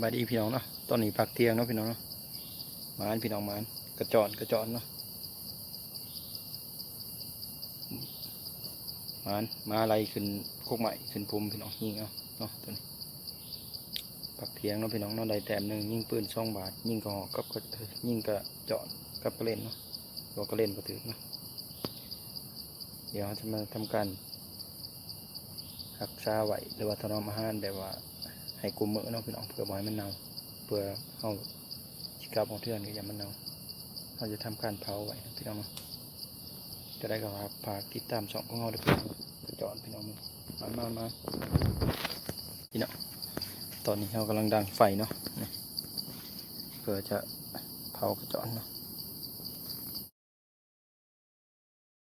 บายดีพี่น้องเนาะตอนนี้พักเที่ยงเนาะพี่น้องเนาะมานพี่น้องมานกระจอนเนาะมาอะไรขึ้นโคกใหม่ขึ้นภูมิพี่น้องยิงเอาเนาะตัวนี้พักเที่ยงเนาะพี่น้องเนาะได้แต้มหนึ่งยิงปืน2 บาทยิงกระหอกกับยิงกระจอนกับกระเล่นเนาะตัวกระเล่นก็ถือเนาะเดี๋ยวจะมาทำการรักษาไว้หรือว่าถนอมอาหารแบบว่าให้กุมมือเนาะพี่น้องเพื่อบ่ให้มันเน่าเพื่อเอาชิกาบของเทือนก็อย่ามันเน่าเราจะทำการเผาไว้พี่น้องจะได้กับฝากติดตามช่องของเราด้วยพี่น้องกระจอนพี่น้องมาพี่น้องตอนนี้เรากำลังดังไฟเนาะเพื่อจะเผากระจอนเนาะ